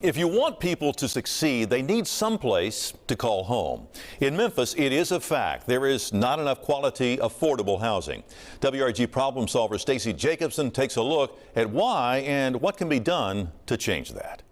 If you want people to succeed, they need someplace to call home. In Memphis, it is a fact. There is not enough quality, affordable housing. WREG problem solver Stacey Jacobson takes a look at why and what can be done to change that.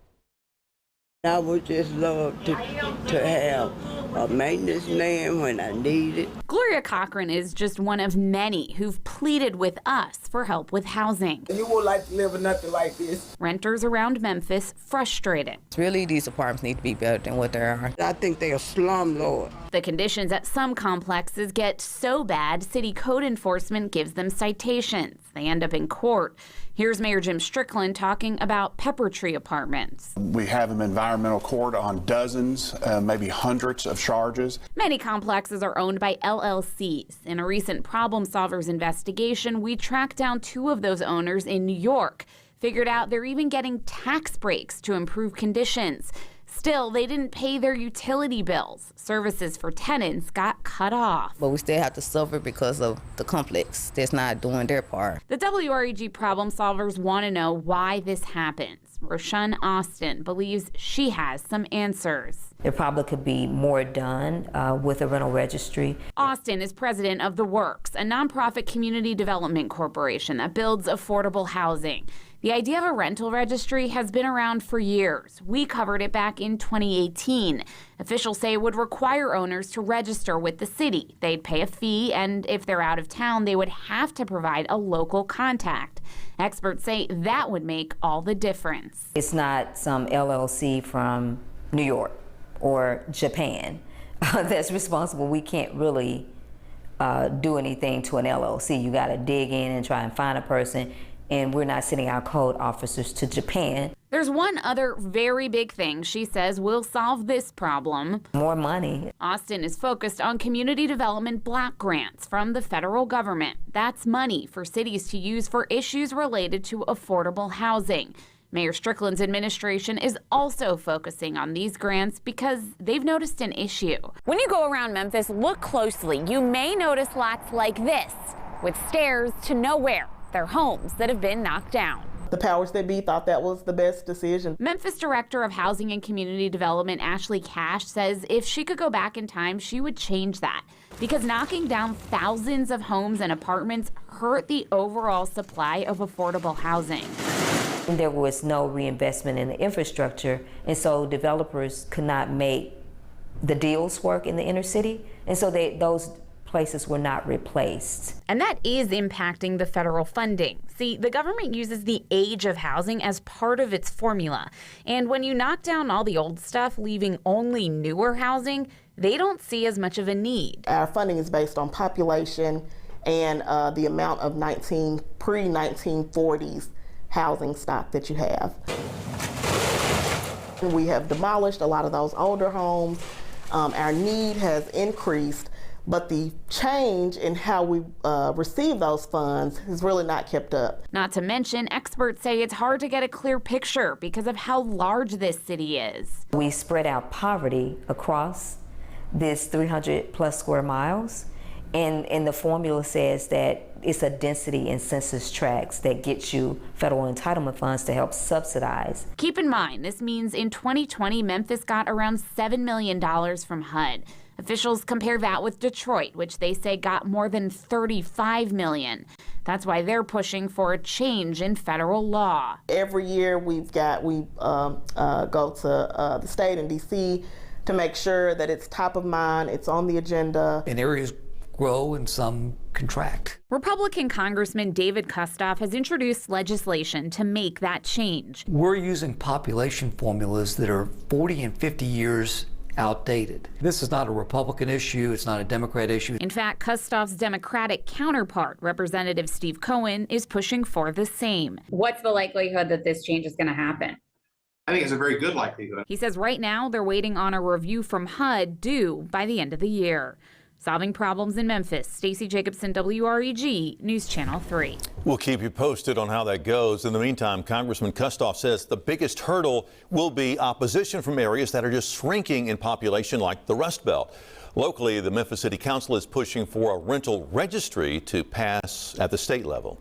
I would just love to have a maintenance man when I need it. Gloria Cochran is just one of many who've pleaded with us for help with housing. You would like to live in nothing like this. Renters around Memphis frustrated. Really, these apartments need to be better than what they are. I think they're a slumlord. The conditions at some complexes get so bad, city code enforcement gives them citations. They end up in court. Here's Mayor Jim Strickland talking about Pepper Tree Apartments. We have an environmental court on dozens, maybe hundreds of charges. Many complexes are owned by LLCs. In a recent Problem Solvers investigation, we tracked down two of those owners in New York. Figured out they're even getting tax breaks to improve conditions. Still, they didn't pay their utility bills. Services for tenants got cut off. But we still have to suffer because of the complex that's not doing their part. The WREG problem solvers want to know why this happens. Roshun Austin believes she has some answers. There probably could be more done with a rental registry. Austin is president of The Works, a nonprofit community development corporation that builds affordable housing. The idea of a rental registry has been around for years. We covered it back in 2018. Officials say it would require owners to register with the city. They'd pay a fee, and if they're out of town, they would have to provide a local contact. Experts say that would make all the difference. It's not some LLC from New York or Japan that's responsible. We can't really do anything to an LLC. You got to dig in and try and find a person. And we're not sending our code officers to Japan. There's one other very big thing she says will solve this problem. More money. Austin is focused on community development block grants from the federal government. That's money for cities to use for issues related to affordable housing. Mayor Strickland's administration is also focusing on these grants because they've noticed an issue. When you go around Memphis, look closely. You may notice lots like this with stairs to nowhere. They're homes that have been knocked down. The powers that be thought that was the best decision. Memphis Director of Housing and Community Development Ashley Cash says if she could go back in time, she would change that because knocking down thousands of homes and apartments hurt the overall supply of affordable housing. There was no reinvestment in the infrastructure, and so developers could not make the deals work in the inner city, and so those places were not replaced. And that is impacting the federal funding. See, the government uses the age of housing as part of its formula. And when you knock down all the old stuff, leaving only newer housing, they don't see as much of a need. Our funding is based on population and the amount of pre-1940s housing stock that you have. We have demolished a lot of those older homes. Our need has increased, but the change in how we receive those funds has really not kept up. Not to mention, experts say it's hard to get a clear picture because of how large this city is. We spread out poverty across this 300 plus square miles, and the formula says that it's a density in census tracts that gets you federal entitlement funds to help subsidize. Keep in mind, this means in 2020, Memphis got around $7 million from HUD. Officials compare that with Detroit, which they say got more than $35 million. That's why they're pushing for a change in federal law. Every year we go to the state and D.C. to make sure that it's top of mind, it's on the agenda. And areas grow and some contract. Republican Congressman David Kustoff has introduced legislation to make that change. We're using population formulas that are 40 and 50 years outdated. This is not a Republican issue. It's not a Democrat issue. In fact, Kustoff's Democratic counterpart, Representative Steve Cohen, is pushing for the same. What's the likelihood that this change is going to happen? I think it's a very good likelihood. He says right now they're waiting on a review from HUD due by the end of the year. Solving problems in Memphis, Stacey Jacobson, WREG, News Channel 3. We'll keep you posted on how that goes. In the meantime, Congressman Kustoff says the biggest hurdle will be opposition from areas that are just shrinking in population like the Rust Belt. Locally, the Memphis City Council is pushing for a rental registry to pass at the state level.